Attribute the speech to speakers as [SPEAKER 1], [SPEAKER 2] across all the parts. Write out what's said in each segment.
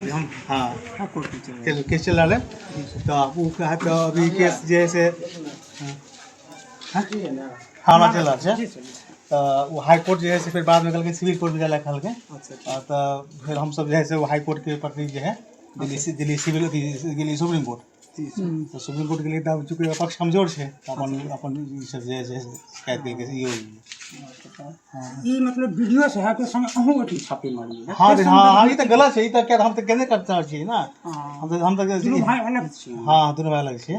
[SPEAKER 1] हम हाँ
[SPEAKER 2] हाँ कोर्ट में चल रहा
[SPEAKER 1] चलो केस चल रहा है तो वो है तो अभी केस जैसे हाँ ना चल रहा है
[SPEAKER 2] जी सर
[SPEAKER 1] तो वो हाई कोर्ट जो है से फिर बाद में कल के सिविल कोर्ट में जाला कल के
[SPEAKER 2] अच्छा
[SPEAKER 1] तो फिर हम सब जो है से वो हाई कोर्ट के प्रति जो है Delhi civil Delhi supreme court
[SPEAKER 2] जी सर
[SPEAKER 1] तो सुप्रीम कोर्ट के लिए तो चूँकि पक्ष कमजोर है तो अपन अपन ई सब जे है शिकायत करके ये
[SPEAKER 2] ये मतलब वीडियो से है के संग अहू अथी छापे मारी है
[SPEAKER 1] हाँ हाँ ये तो गलत है ये तो क्या हम तो कहने करते हैं ना हम तो
[SPEAKER 2] दुनू भाई अलग छी
[SPEAKER 1] हाँ दोनों भाई अलग छे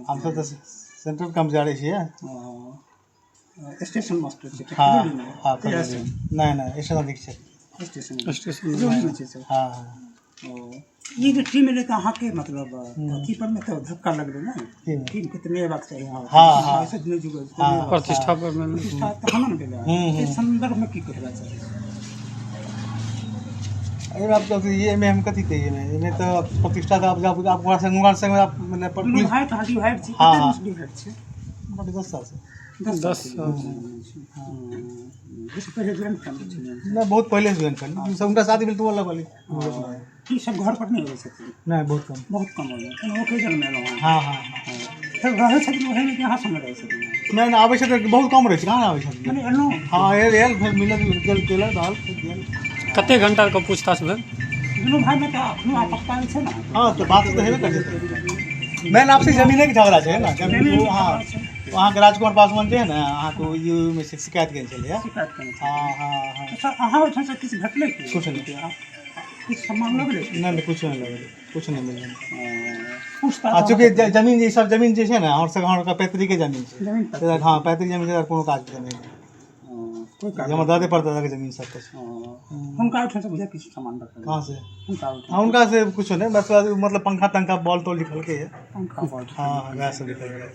[SPEAKER 1] हम सब तो सेंट्रल कर्मचारी छे
[SPEAKER 2] स्टेशन मास्टर छी
[SPEAKER 1] हाँ हाँ नहीं नहीं स्टेशन अधीक्षक
[SPEAKER 2] स्टेशन में छी सर
[SPEAKER 1] हाँ
[SPEAKER 2] ये जो टीम लेके अहाँ के मतलब अथी पर में तो धक्का लग रहा ना टीम कितने बात चाहिए
[SPEAKER 1] हाँ हाँ
[SPEAKER 2] ऐसे दिन जुगे
[SPEAKER 3] प्रतिष्ठा पर में
[SPEAKER 2] प्रतिष्ठा तो हम न देला इस संदर्भ में की करना चाहिए
[SPEAKER 1] अरे आप तो ये में हम कथी कहिए में तो प्रतिष्ठा का आप वहाँ संग आप मैंने
[SPEAKER 2] दुनू भाई तो हड्डी भाई छी
[SPEAKER 1] हाँ,
[SPEAKER 2] कते
[SPEAKER 1] हाँ।
[SPEAKER 2] मुस्लिम भाई छी
[SPEAKER 1] बड़ी 10 साल से
[SPEAKER 2] 10 इस पहले ज्वाइन कर छी
[SPEAKER 1] ना बहुत पहले से ज्वाइन कर सब उनका शादी मिल तो अलग वाली
[SPEAKER 2] ई सब घर पर नहीं हो सकती
[SPEAKER 1] नहीं बहुत कम
[SPEAKER 2] हो गया वो के जन्म में रहा
[SPEAKER 1] हाँ हाँ
[SPEAKER 2] सब रहे छथिन ओहे में कहाँ संग रहे छथिन
[SPEAKER 1] नहीं आवे छै तो बहुत कम रहे छै कहाँ आवे छै
[SPEAKER 2] माने एनो
[SPEAKER 1] हाँ एल फिर मिलत गेल केलक दाल गेल
[SPEAKER 3] कते घंटा का पूछताछ भेल
[SPEAKER 2] दुनू भाई में तो अखनो आपत्ति छै ना
[SPEAKER 1] हाँ तो बात तो हेबे कर छै मेन आपसी जमीने के झगड़ा छै ना जमीन हाँ वहाँ के राजकुमार पासवान जे है ना अहाँ को यू में से शिकायत केने छलिए
[SPEAKER 2] शिकायत करने
[SPEAKER 1] हाँ हाँ हाँ
[SPEAKER 2] सर अहाँ ओठाम से किछु भेटलै कि
[SPEAKER 1] कुछ नहीं
[SPEAKER 2] कुछ सामान लगलै
[SPEAKER 1] नहीं कुछ नहीं लगे कुछ नहीं मिले
[SPEAKER 2] पूछताछ
[SPEAKER 1] चूँकि जमीन ये सब जमीन जे छै ना हमर सब हमर पैतृक जमीन छै
[SPEAKER 2] जमीन पर
[SPEAKER 1] हाँ पैतृक जमीन से कोनो काज नहीं
[SPEAKER 2] कोई काज
[SPEAKER 1] जमा दादे पड़ता था जमीन सब कुछ
[SPEAKER 2] हुनका ओठाम से बुझा किछु सामान भेटलै
[SPEAKER 1] कहाँ से
[SPEAKER 2] हुनका ओठाम
[SPEAKER 1] हाँ उनका से कुछ नहीं बस मतलब पंखा तंखा बॉल तो लिखल के है
[SPEAKER 2] हुनका बहुत
[SPEAKER 1] हाँ वह सब लिखल के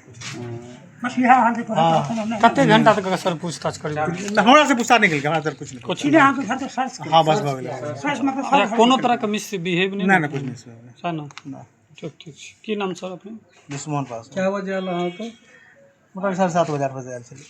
[SPEAKER 2] बस यह अहाँ के कहत
[SPEAKER 3] कते घंटा तक सर पूछताछ करबै
[SPEAKER 1] हमरा से पूछता नहीं हमरा तर कुछ नहीं
[SPEAKER 2] सीधे अहाँ के घर तो सर्च
[SPEAKER 1] हाँ बस भऽ गेलै
[SPEAKER 2] सर्च मतलब
[SPEAKER 3] अच्छा कोनो तरह के मिसबिहेव नहीं
[SPEAKER 1] नहीं कुछ नहीं
[SPEAKER 3] है ना
[SPEAKER 1] ना
[SPEAKER 3] ठीक ठीक छै की नाम सर अपने
[SPEAKER 1] दुश्मन पास
[SPEAKER 3] क्या बजे आल अहाँ तो
[SPEAKER 1] मोटामोटी 7:30 बजे 8 बजे आयल छलै